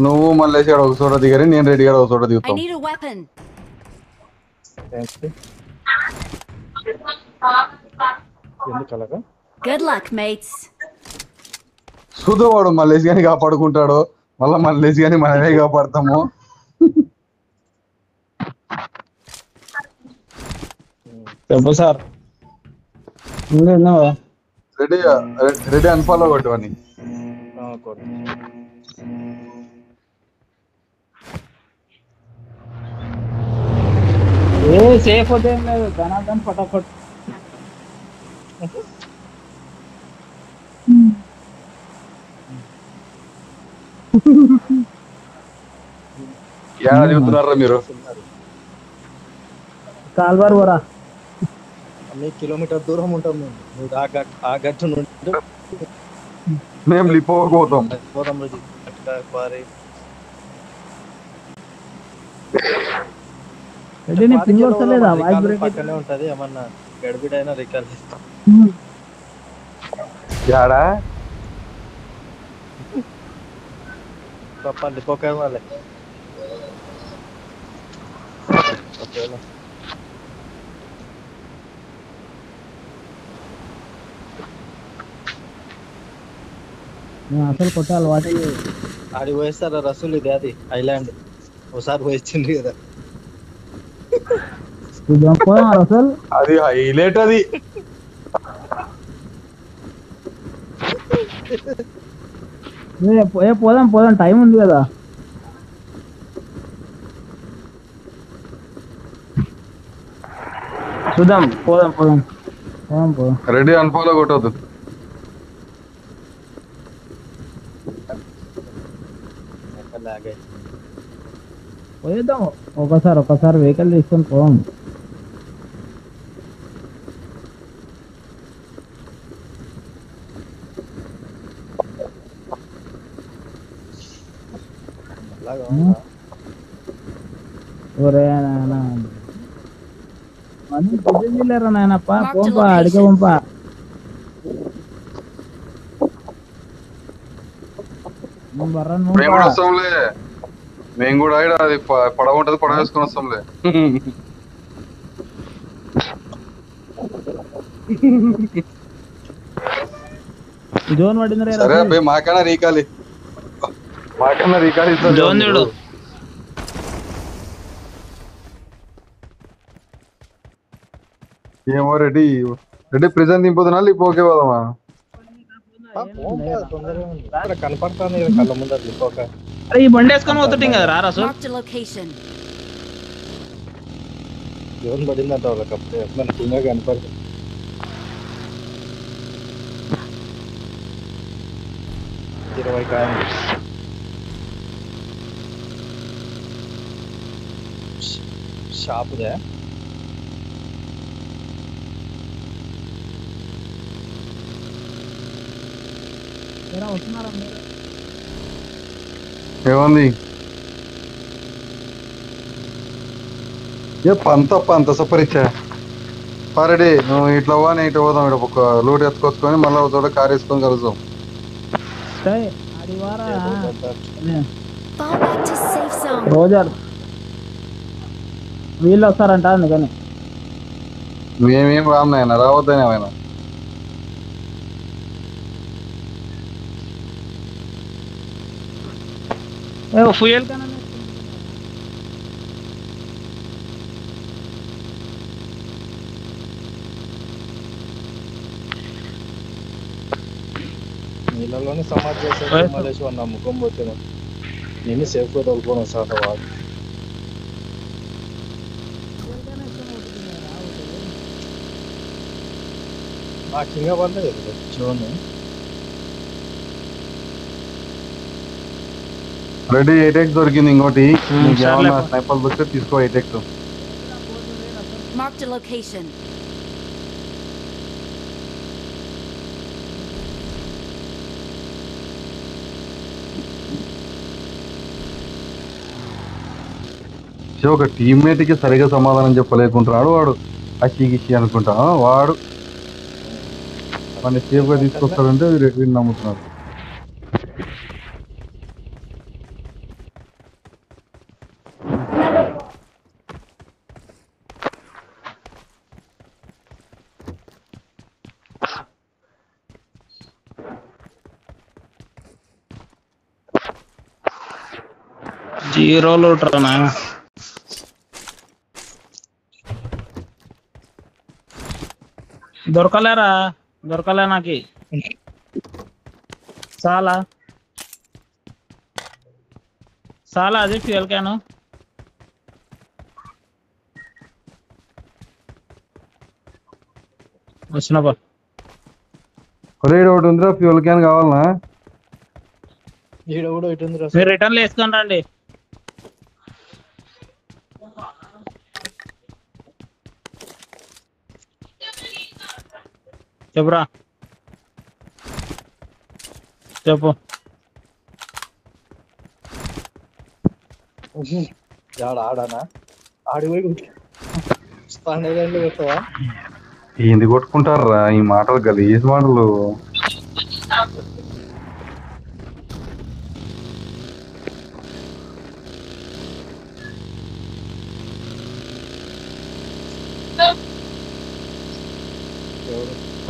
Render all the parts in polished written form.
నువ్వు మల్లేష్ గారు ఒక చోట దిగరి, నేను రెడ్డి గారు ఒక చోట I దిగుతాం. need a weapon. ఎందుకలాగా Good luck, mates. చూద్దాం వాడు మల్లేష్ గారిని కాపాడుకుంటాడు, మళ్ళా మల్లేష్ గారిని మనమే కాపాడతాము. చెప్పు సార్. రెడ్డి రెడ్డి అన్ఫాలో కొట్టువని. ఏ సేఫ్ అయితే ఏం లేదు, ధనాధన్ ఫటాఫట్. ఏడా చెబుతున్నారా మీరు? కాల్వార్ వరా అన్ని కిలోమీటర్ దూరం ఉంటాం మేము. నువ్వు ఆ గట్టు నుండి మేము లిపోపోతాం. పోదాం రోజు పక్కనే ఉంటది. ఏమన్నా గడిబిడైనా రికాల్ ఏడా తప్ప లిపోకే వాళ్ళే. అసలు కొట్టాలి వాటి ఆడి పోయిస్తారా రసూల్? ఇది అది ఐలాండ్ ఒకసారి పోయించింది కదా. అసలు అది హైలైట్. అది పోదాం పోదాం, టైం ఉంది కదా. చూద్దాం, పోదాం పోదాం పోదాం పోదాం. రెడ్డి అన్ఫాలో కొట్టవద్దు. పోయేద్దాం ఒకసారి వెహికల్ తీసుకొని పోదాం. లేరా నాయనప్ప, పోంపా అడిగ పంపా. మేము కూడా వస్తాంలే, మేము కూడా అది పడవ ఉంటది, పడవ వేసుకొని వస్తాంలే. జోన్ పడింది. సరే అబ్బాయి, మాకైనా రీకాలి జోన్ చూడు. ఏమో రెడ్డి ప్రిజన్ దింపుతున్నా లిపోకే పోదామా? కనపడతాను కళ్ళ ముందర లిపోక. అరే ఈ బండి వేసుకొని పోతుంటే కదా రా Rasool. Marked a location. Zone పడిందంట వాళ్ళకి, అప్పుడే మనకి ఇంకా కనపడదు. షాపుదే ఏముంది? ఏ పంత సపరిచ్చా పారెడ్డి, నువ్వు ఇట్లా పోవా, నేను ఇట్లా పోదాం. ఇక్కడ ఒక లోడ్ ఎత్తుకొచ్చుకొని మళ్ళీ ఒక చోట కార్ వేసుకొని కలుద్దాం. Fall back to safe zone. Roger వీళ్ళు వస్తారంట, అందుకని మేమేం రామ్నాయన, రావద్దని ఏమైనా. ఫ్యూయల్ కన్నా నీళ్ళలోనే సమాధి చేశాడు మలేష్ అన్న. ముఖం పోతే నేను సేఫ్గా తోలుకొని వస్తాను. వాడు నాకు ఇంకా పడలేదు చూడండి. రెడీ 8x దొరికింది. ఇంకోటి స్నైపర్ దొరికితే తీసుకో 8x. Marked a location. ఒక టీమ్మేట్ కి సరిగా సమాధానం చెప్పలేకుంటున్నాడు వాడు. అషి గిషి అనుకుంటా వాడు మన సేఫ్ గా తీసుకొస్తాడంటే వీళ్ళు నమ్ముతున్నారు. జీరోలు ఉంటారా దొరకలేరా దొరకలే నాకు చాలా చాలా అది ఫ్యూయల్ క్యాన్ వచ్చినప్ప రేడ్ ఒకటి ఉందిరా, ఫ్యూల్ క్యాన్ కావాలనా? ఈడ కూడా ఇటు ఉంది రా. మీరు రిటర్న్ వేసుకొని రండి. చెప్పురా చెప్పు. ఆడానా ఆడిపోయి కొడతావా? ఏంది కొట్టుకుంటారా ఈ మాటలు, గలీజ్ మాటలు.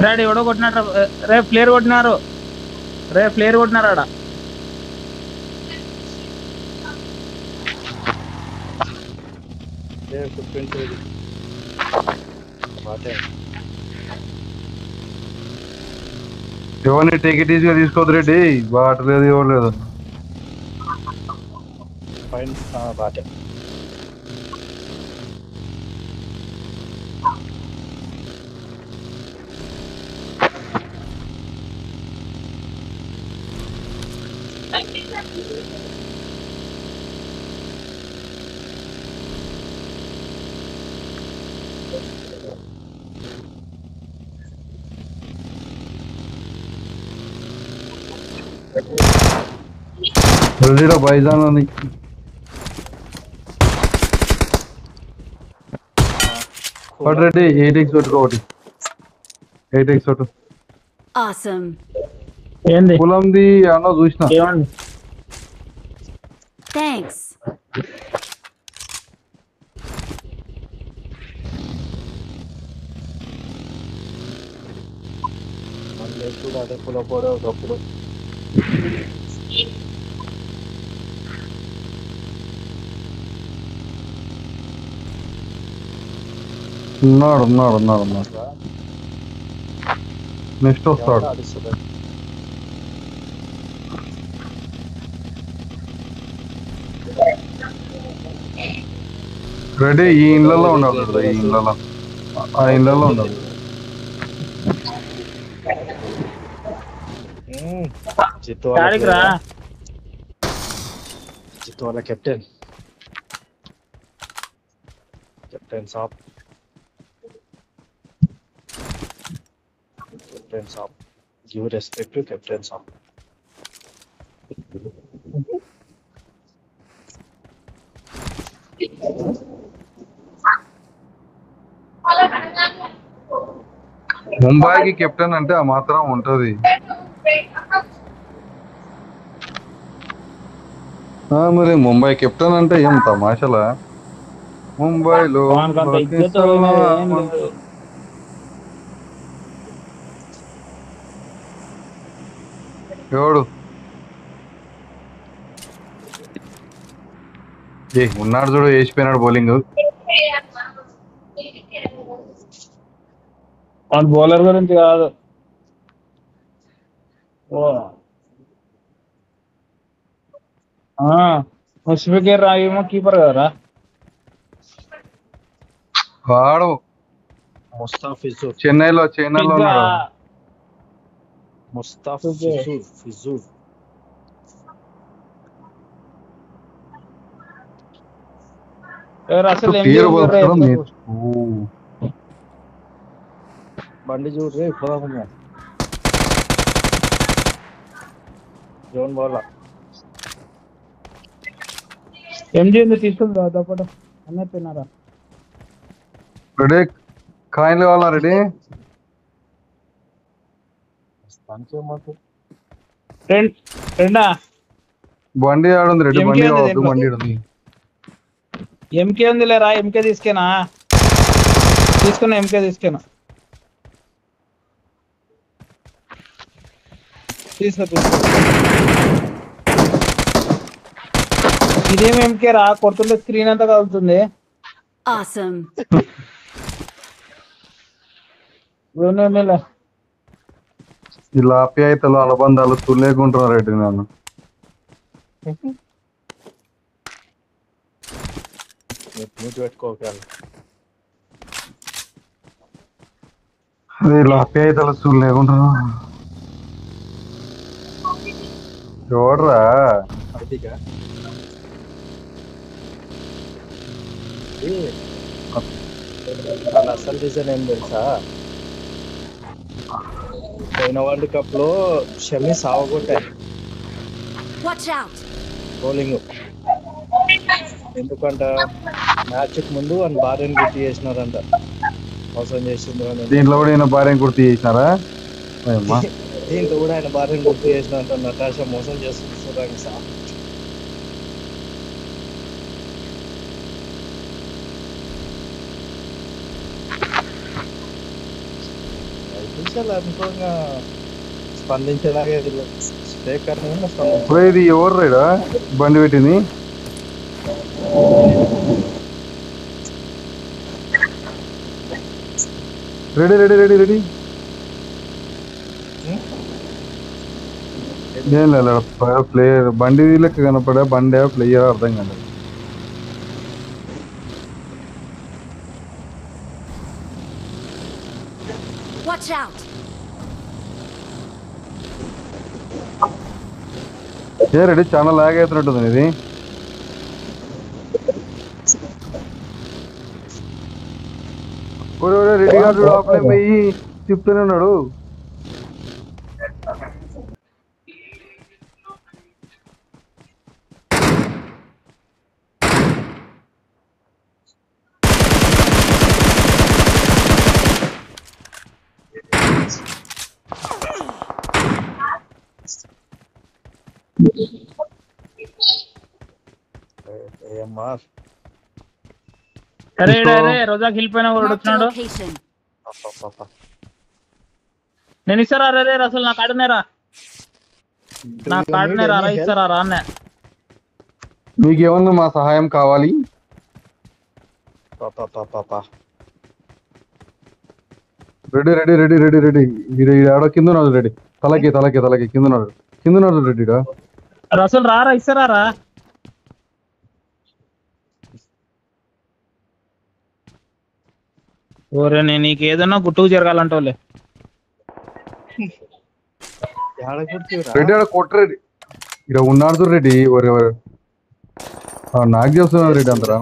రేడు ఎవడో కొట్టినాడు రే, ప్లేయర్ కొట్టినారు రే, ప్లేయర్ కొట్టినారు ఆడ. ఎవరిని టికెట్ ఈజీగా తీసుకోవద్దు రెడ్డి, వాటర్ లేదు ఇవ్వలేదు. బాటే రెడ్డిలో బైజాన్ అని రెడ్డి 8x పెట్టుకో, ఒకటి 8x ఒకటి. Awesome. ఏంది పొలంది అన్న చూసిన. ఏమండి Thanks. మళ్ళీ కూడా అదే కులపోడే ఒకప్పుడు. ఉన్నాడు. నెక్స్ట్ వస్తాడు. రెడీ ఈ ఇళ్ళలో ఉన్నాడు, ఈ ఇళ్ళలో, ఆ ఇళ్ళలో ఉన్నాడు. డాడీకి రా. జిత్ వాళ్ళ కెప్టెన్ సాబ్, కెప్టెన్ సాబ్, గివ్ రెస్పెక్ట్ టు కెప్టెన్ సాబ్. ముంబైకి కెప్టెన్ అంటే ఆ మాత్రం ఉంటది. మరి ముంబై కెప్టెన్ అంటే ఏం తమాషలా? ముంబైలో వానికంత ఇజ్జత్ ఏం లేదు. ఎవడు ఉన్నాడు చూడు, వేసిపోయినాడు బౌలింగ్. వాడు బౌలర్ గురించి కాదు. ముష్ఫిక్ రాయేమో కీపర్ కదరా. వాడు ముస్తాఫిజూర్, చెన్నైలో ఉన్నాడు. ముస్తాఫిజూర్ అసలు పేరు పలకడం బండి చూడ్రే పోదామన్నా. జోన్ బాల్ ఎంజీ తీసుకుంది దాదాపు అన్నీ తిన్నారా? రెడీ కాయిన్లు కావాలా? రెడీ రెండా బండి ఆడుంది. రెడీ బండి కావద్దు, బండి ఉంది. ఎంకే ఉంది లేరా? ఎంకే తీసుకున్నా ఎంకే తీసుకున్నా. తీసుకో ఇదేం ఎంకే రా కొడుతుంటే స్క్రీన్ అంతా కలుగుతుంది. Awesome. ఇలా ఆప్యాయతలు అనుబంధాలు తుల్లేకుంటున్నారు రెడ్డి నన్ను. మూతి పెట్టుకోవాలి. అదే ఇలా ఆప్యాయతలు తుల్లేకుంటున్నా చూడరా. అదిగా వాళ్ళ అసలు రీజన్ ఏం తెలుసా? పోయిన వరల్డ్ కప్ లో షమి సావగొట్టారు Watch out. బౌలింగ్. ఎందుకంట మ్యాచ్ కు ముందు అని భార్యను గుర్తు చేసినారంట, మోసం చేసింది అని. దీంట్లో కూడా ఈయన భార్యను గుర్తు చేసినారా? దీంతో కూడా ఆయన భార్యను గుర్తు చేసినారంట. నటాషా మోసం చేస్తుంది సార్. అనుకోగా స్పందించేలాగే ఇది ఎవరు రైడా బండి పెట్టింది? Ready ready ready ready. ఏం లేదు ప్లేయర్ బండి లెక్క కనపడా, బండి ప్లేయర్ అర్థం కాదు. Watch out. ఏ రెడీ చాలా లాగ్ అవుతున్నట్టుంది ఇది. రెడీ గారు లోపలే పోయి చెప్తూనే ఉన్నాడు. అరే రోజాకి వెళ్ళిపోయినా కూడా Marked a వచ్చినాడు. location. నేను ఇస్తారా రే అసలు నాకు ఆడినారా, నాకు ఆడినారా రా ఇస్తారా రా అన్న. మీకేమన్నా మా సహాయం కావాలి? Ready ready ready ready ready. ఆడో కింద ఉన్నాడు రెడీ. తలకి తలకి తలకి కింద ఉన్నాడు రెడీగా. రసలు రారా ఇస్తారా రా. ఓరే నేను నీకు ఏదన్నా గుట్టుకు జరగాలంటోలే. రెడ్డి ఆడ కొట్టరెడ్డి ఇక్కడ ఉన్నాడు రెడ్డి. ఎవరెవరు నాకు చేస్తున్నారు రెడ్డి అంతరా?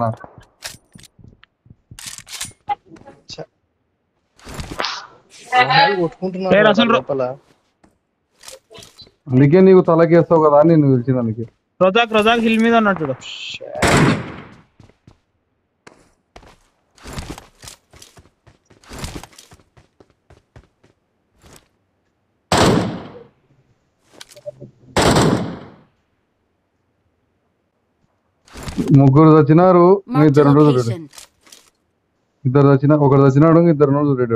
అందుకే నీకు తలకేస్తావు కదా అని నేను పిలిచింది. అందుకే రోజాక్ హిల్ మీద ఉన్నట్టు. ముగ్గురు వచ్చినారు, Marked a ఇద్దరు రోజులు రెడీ. location. ఇద్దరు వచ్చిన ఒకరు వచ్చినాడు, ఇద్దరు రోజులు రెడీ.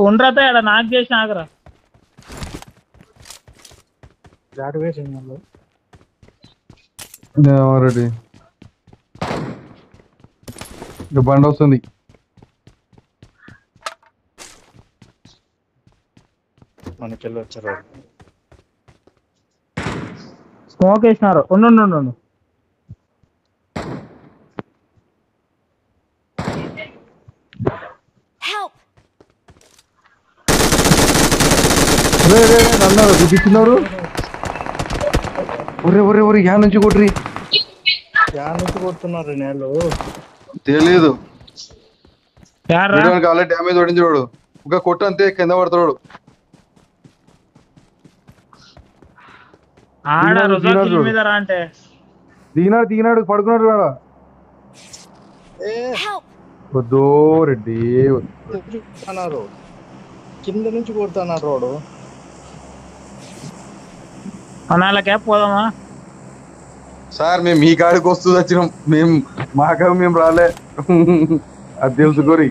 ఉండరాతా ఇక్కడ నాకు చేసి ఆగరా. రెడీ ఇక బండి వస్తుంది. మనకెళ్ళి వచ్చారు. స్మోక్ వేసినారు. ఉండు Help. అన్నారు చూపించినారు. ఒరే యా నుంచి కొట్రి కొడుతున్నారు నేలు తెలియదు. ఆల్రెడీ డ్యామేజ్ పడించాడు. ఒక కొట్టు అంతే కింద పడతాడు. దిగినాడు పడుకున్నాడు కాడ. వద్దో రెడ్డి అన్నారు, కింద నుంచి కొడుతున్నారు రోడ్డు. అనాలకే పోదామా సార్? మేము మీ కాడికి వస్తుంది వచ్చినాం. మేము రాలే. అది తెలుసుకోరి.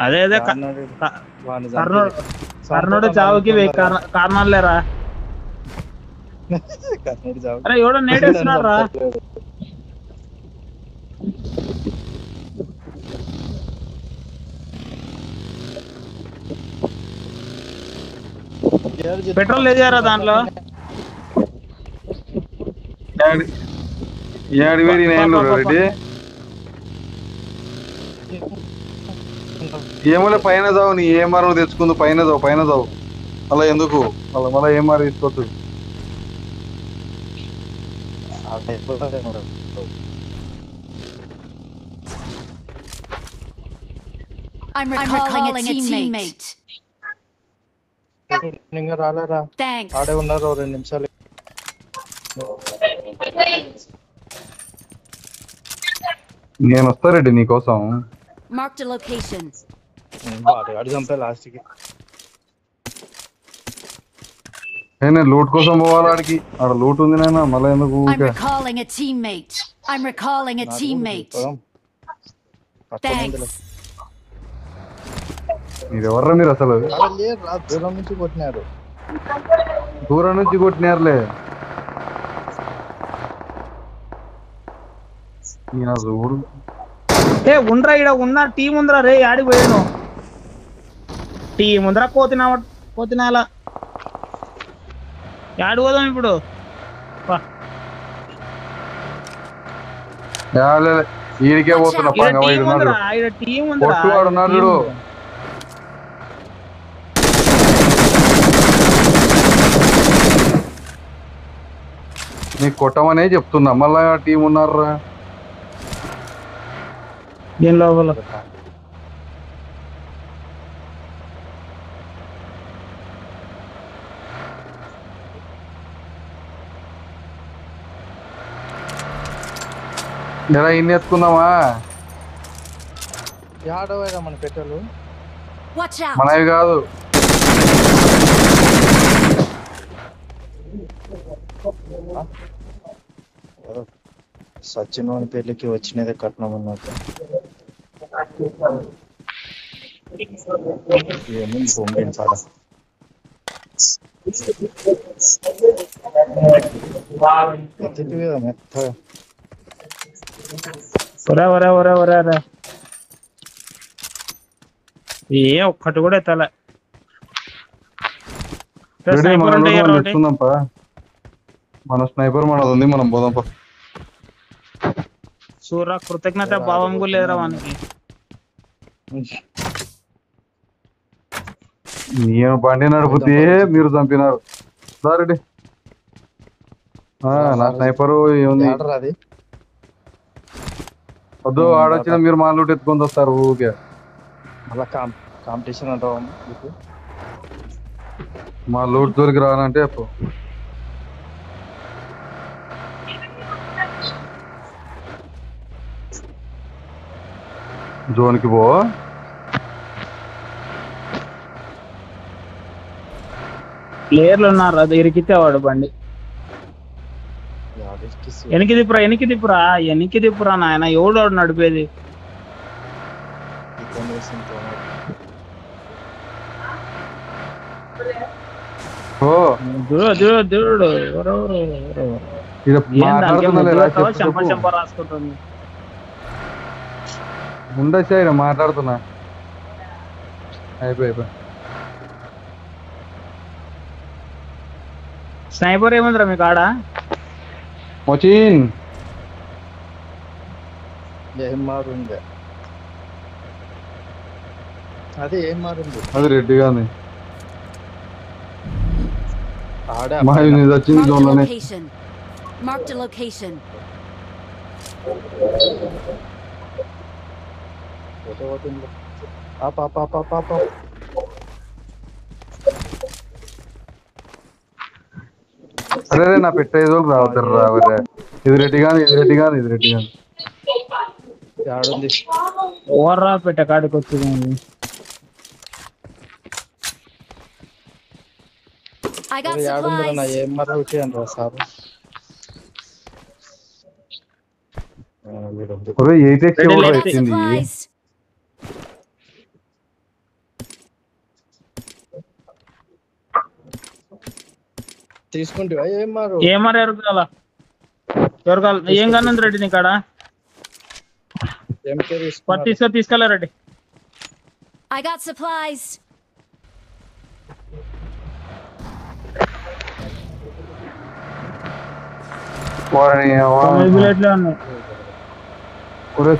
అదే కర్ణుడు చావుకి కారణాలు లేరా? కర్ణుడు చావు. అరే ఎవడో నేటేస్తున్నాడు రా. పెట్రోల్ లేదారా దాంట్లో? ఏడు వేడి రెడ్డి ఏమోలే పైన చావు. నీ ఏమార్ తెచ్చుకుందు పైన చావు అలా ఎందుకు అలా మళ్ళీ ఏమార్ తీసుకోవచ్చు. I'm recalling a teammate. ఇంకా రాలేరా? Thanks. ఆడే ఉన్నారు 2 నిమిషాలు. నేను వస్తా రెడ్డి నీకోసం. Marked a location. అడి చంపా లాస్ట్ కి. నేను లూట్ కోసం పోవాలి ఆడికి. ఆడ లూట్ ఉంది నాయన మళ్ళీ ఎందుకు? I'm recalling a teammate. I'm recalling a teammate. Thanks. మీరు ఎవర్రా మీరు అసలు? దూరం నుంచి కొట్టినారు. దూరం నుంచి కొట్టినారులే. చూడు ఏ ఉండ్రా ఈడ ఉన్న టీం ఉందిరా రే. ఆడికి పోయాను టీం ఉందిరా. కోతినాల ఆడి పోదాం ఇప్పుడు. ఈడికే పోతున్నా. టీం ఉందిరా. నీకు కొట్టమనే చెప్తున్నా మళ్ళా టీం ఉన్నారా దీని లోపల. ఎలా ఇన్ని ఎత్తుకుందామా? ఆడవేరా మన పెట్టలు మనవి కాదు. సచిన్ వాని పెళ్లికి వచ్చినదే కట్నం అన్నట్టు. ఏముంది బొమ్మ పాడ. ఎత్తికి కదా మెత్తగా. ఏ ఒక్కటి కూడా ఎత్తాల. మన స్నైపర్ మనది ఉంది. మనం పోదాంపా. సూర్య కృతజ్ఞత భావం కూడా లేదురా వానికి. నేను బండి నడిపితే మీరు చంపినారు. సారీ నా స్నైపరు ఏముంది వద్దు. ఆడొచ్చిన మీరు మా లూట్ ఎత్తుకొని వస్తారు ఊరికే. మళ్ళా కాంపిటీషన్ అంటావా? మా లూట్ జోలికి రానంటే జోన్కి పో. ప్లేయర్లు ఉన్నారు. అది ఇరికితే వాడు బండి వెనక్కి దిప్పురా నాయన. ఎవడు నడిపేది? చూడు చెంప రాసుకుంటుంది. ఉండొచ్చా మాట్లాడుతున్నా. అయిపోయి స్నైపర్ ఏముందిరా మీకు ఆడ? మొచిన్ ఏం మారుంది? అదే ఏం మారుంది? అది రెడ్డిగా ఆడే వచ్చింది జోన్లోనే. Marked a location. అరే నా పెట్టేదో రావద్దు రావరే. ఇది రెడ్డి కాదు. ఓర్రా పెట్ట కాడికి వచ్చింది. I got supplies. ఏం మరొకటి అనరా సార్. 8x Supplies. తీసుకుంటావా ఏం మారు ఏమరా ఎవరికాల ఏం కన్నా రెడ్డి నీ కాడ ఎంకే తీసుకున్నా తీసుకెళ్ళా రెడ్డి. I got supplies. బుల్లెట్లే ఉన్నాయి.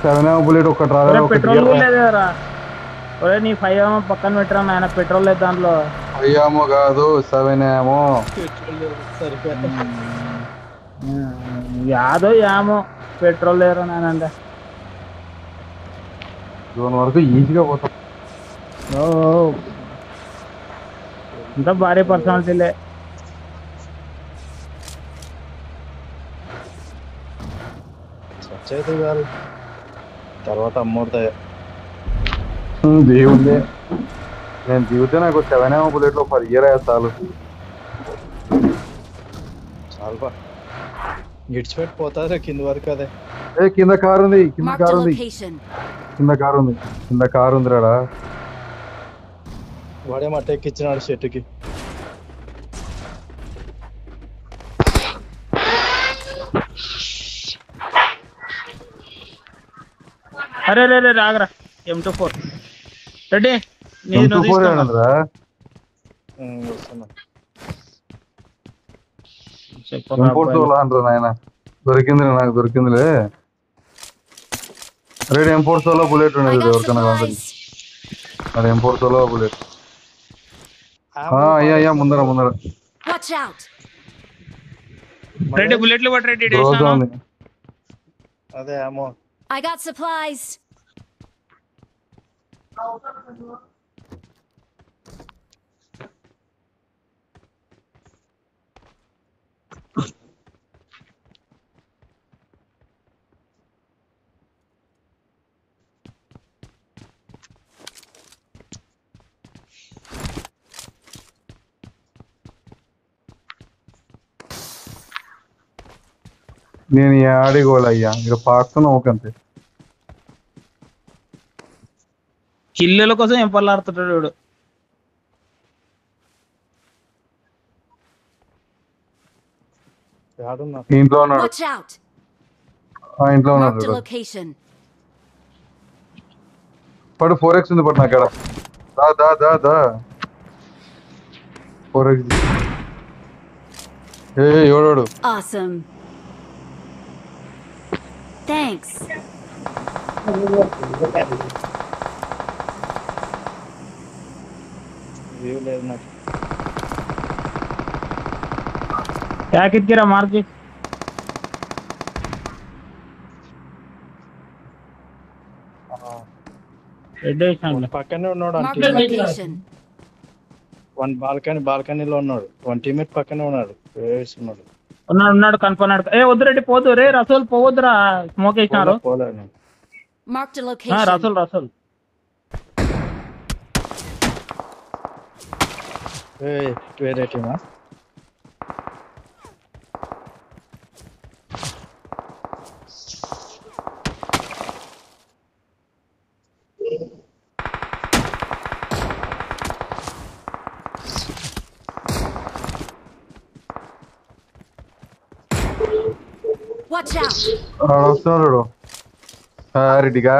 7 బుల్లెట్ ఒకటి రాదు. పెట్రోల్ కూడా లేదు కదరా. ఒరే నీ 5 ఏమో పక్కన పెట్టరా నాయన, పెట్రోల్ లేదు దాంట్లో. 5 ఏమో కాదు 7 ఏమో. యాదో ఏమో పెట్రోల్ లేరు నాయన. జోన్ వరకు ఈజీగా పోతాం. ఇంకా భారీ పర్సనాలిటీలే. చేతి కాదు తర్వాత అమ్మవుతాయి దేవుందే. నేను దిగితే నాకు 7 ఏమో బుల్లెట్లో 10 ఇయర్ చాలు. చాలు గిడిచిపెట్టి పోతారా కింద వరకు. అదే కింద కారు ఉంది, కింద Marked a కారు ఉంది, location. కింద కారు ఉంది, కింద కారు ఉంది రాడా. వాడే మట్ట ఎక్కిచ్చినాడు చెట్టుకి. అరే రే రే రాగరా. M24 రెడ్డి దొరికింది నాకు, దొరికిందిలే. Ready M4 solo bullet I ఉండేది got ఎవరికైనా కావాలి. supplies. అది M4 సోలో బుల్లెట్. అయ్యా ముందర ముందర Watch out. రెడ్డి బుల్లెట్లు పట్టు రెడ్డి. రోజా ఉంది. అదే ఏమో I got supplies. నేను ఆడిగోలయ్యా ఇక్కడ పాకుతున్నా ఒకంతే. కిల్లెల కోసం ఏం పల్లాడుతుంటాడు వీడు. ఇంట్లో ఉన్నాడు, Watch out. ఇంట్లో Marked a ఉన్నాడు. location. పడు 4x ఉంది పట్టు నాక్కడ. దా దా దా 4x. ఎవడు Awesome. Thanks. వ్యూ లేదు నాకు. కిరా మార్చి పక్కనే ఉన్నాడు. Marked a location. వన్ బాల్కనీలో ఉన్నాడు. వన్ టీమేట్ పక్కనే ఉన్నాడు. వేస్తున్నాడు. ఉన్నాడు కనుక్కున్నాడు. వద్దురెడ్డి పోదు రే. రసూల్ పోవద్దురా, స్మోక్ వేసినారు. Marked a location. రసూల్ వేరే టీమా? Watch out. వస్తున్నాడు రెడ్డిగా.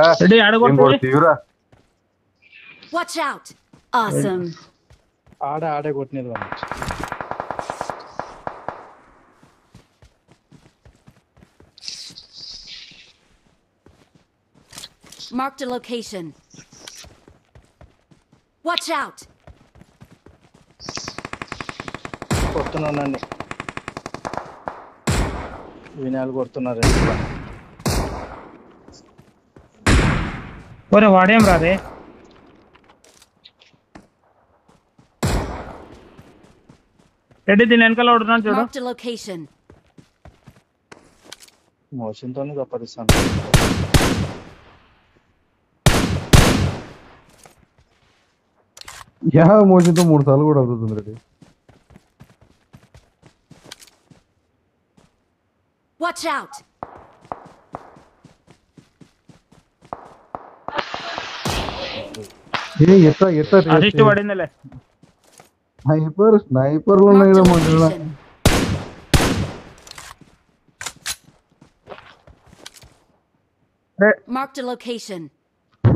తీవ్రా Watch out. Awesome. ఆడే కొట్టినది వాళ్ళు. Marked a location. Watch out. కొడుతున్నానండి. వినాలు కొడుతున్నారు. వాడేం రాదే. రెడ్డి దీని వెనకాల ఉన్నాడు చూడు. Marked a location. మోషన్తోనే తప్పదిస్తాను. మోషన్తో 3 సార్లు కూడా అవుతుంది రెడ్డి. Watch out. అసిస్ట్ పడిందిలే. స్నైపర్లు ఉన్నాయి Marked a కదా. location. Marked a location.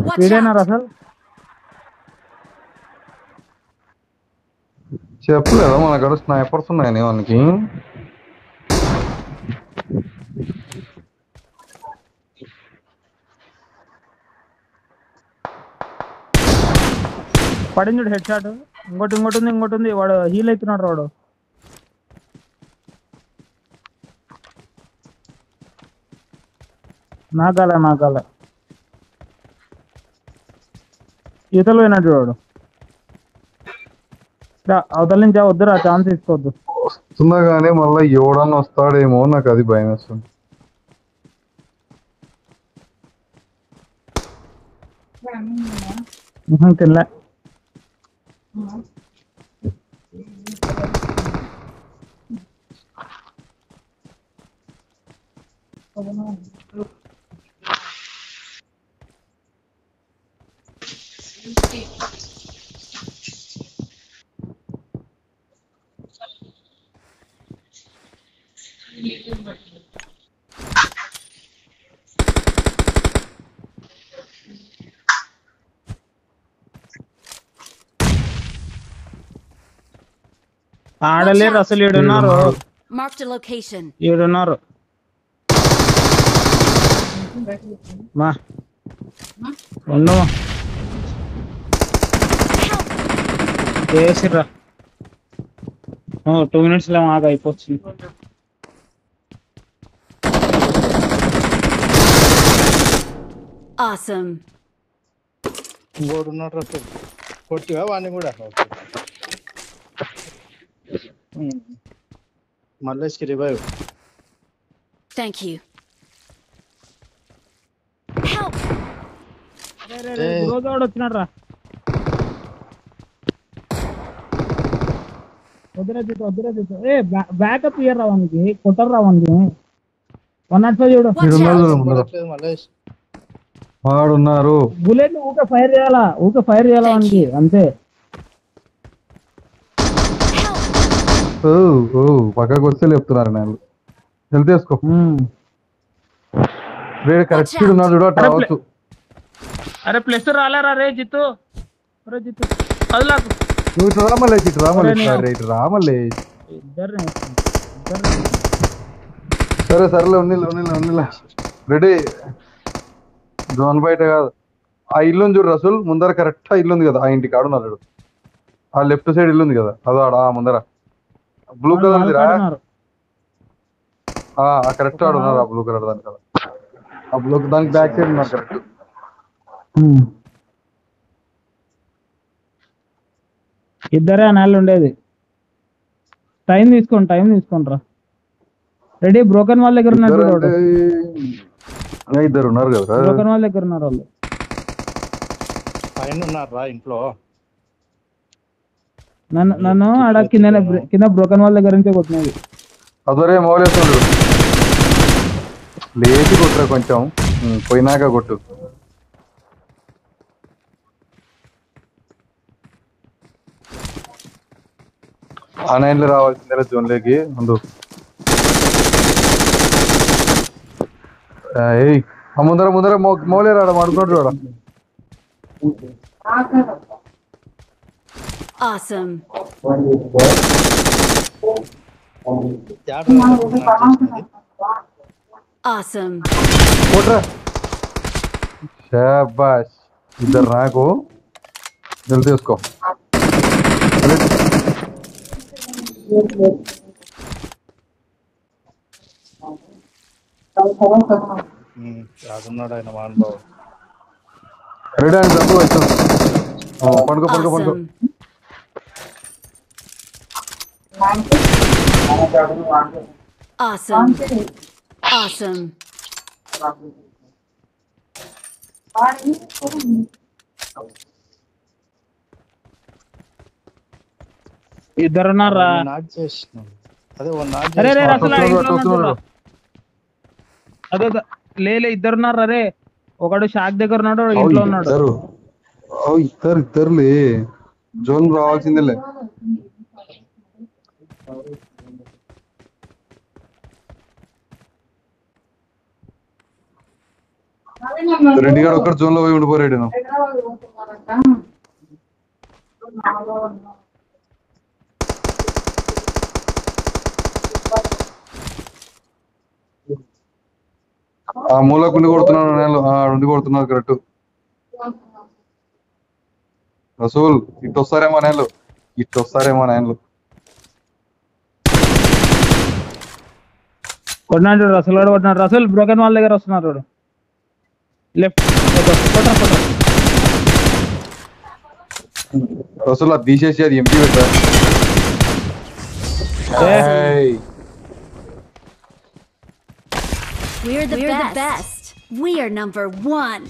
Watch వీడేనా out! అసలు చెప్పలేదా మన కాడ స్నైపర్స్ ఉన్నాయని మనకి. పడింది చూడు హెడ్ షాట్. ఇంకోటి ఉంది వాడు హీల్ అవుతున్నాడు వాడు. నాకాల ఈతలు పోయినట్టు వాడు. అవతల నుంచి వద్దురా, ఛాన్స్ తీసుకోవద్దు. వస్తున్నా కానీ మళ్ళీ ఎవడన్నా వస్తాడేమో, నాకు అది భయం వేస్తుంది. తినలే. ఆడలేరు అసలు. ఏడున్నారు. Marked a location. ఏడున్నారు. మా ఉండమా చేసిర్రా. 2 minutes లో మాకు అయిపోతుంది. Awesome. ఇంకోటి ఉన్నాడు అసలు. కొట్టివా వాడిని కూడా? మల్లేష్కి రివైవ్. Thank you. Help! రోజు వాడు వచ్చినాడు రా. వద్దురా జీతు. ఏ బ్యాకప్ ఇయ్యరు రావానికి, కొట్టరు రావానికి. 105 చూడు. మల్లేష్ వాడున్నారు. బుల్లెట్ ఊకే ఫైర్ చేయాలా వానికి అంతే. పక్కకు వస్తే లేపుతున్నారు నేను. హెల్త్ చేసుకో. వేరే కరెక్ట్ స్పీడ్ ఉన్నాడు చూడ రావచ్చు. అరే ప్లస్ రాలేరా రే జిత్తు. అదిలాకు నువ్వు ఇటు రామలేసి ఇటు రామలే. సరేలే ఉన్నిలా రెడీ. జోన్ బయట కాదు, ఆ ఇల్లు చూడు రసూల్ ముందర. కరెక్ట్ ఆ ఇల్లు ఉంది కదా, ఆ ఇంటికి ఆడున్నాడు. ఆ లెఫ్ట్ సైడ్ ఇల్లు ఉంది కదా, అదో ఆడ ముందర బ్లూ కలర్ రా. కరెక్ట్ ఆడున్నారు ఆ బ్లూ కలర్ దాని కదా. ఆ బ్లూ దానికి బ్యాక్ సైడ్ ఉన్నారు కరెక్ట్. ఇద్దరే నాళ్ళు ఉండేది. టైం తీసుకోండి రా. రెడీ. బ్రోకన్ వాళ్ళ దగ్గర ఉన్నారు. ఇద్దరు ఉన్నారు కదా, బ్రోకన్ వాళ్ళ దగ్గర ఉన్నారు వాళ్ళు. పైన ఉన్నారా ఇంట్లో? నన్ను ఆడ కింద బ్రోకన్ వాళ్ళ దగ్గర నుంచే కొట్టినది. అదరే మౌలేస్తున్నాడు. లేచి కొట్టురా కొంచెం, పోయినాక కొట్టు. ఆ 9 రావాల్సిందే జోన్లోకి ముందు. ముందర మౌలే రాడ మాడుకున్నాడు చూడ. Awesome. Awesome. కొట్రా. శాబాష్. ఇద్దరు నాకు జల్దీ తీసుకో. రాకున్నాడు ఆయన మహానుభావుడు. రెడీ అని డబ్బు వచ్చాను. పండుగ. Awesome. ఇద్దరున్నారా? నాట్ చేసినాం. అదే లేలే ఇద్దరున్నారా రే. ఒకడు షాక్ దగ్గర ఉన్నాడు, ఇంట్లో ఉన్నాడు. ఇద్దరులే. జోన్ రావాల్సిందేలే. రెడ్డి గారు ఒక్కడు జోన్ లో పోయి ఉండిపోయాడు నేను. ఆ మూలకుండి కొడుతున్నాను నేను, ఉండి కొడుతున్నారు కరెక్ట్. రసూల్ ఇటు వస్తారేమో నేళ్ళు, ఇటు వస్తారేమో నేళ్ళు. కొట్టినాడు రసూల్ కూడా కొట్టినాడు. రసూల్ బ్రోకెన్ వాళ్ళ దగ్గర వస్తున్నారు చూడు. లెఫ్ట్ కొట్ట. రసూల్ అది తీసేసి అది ఎంపీ పెట్టా. We're the best. We are number 1.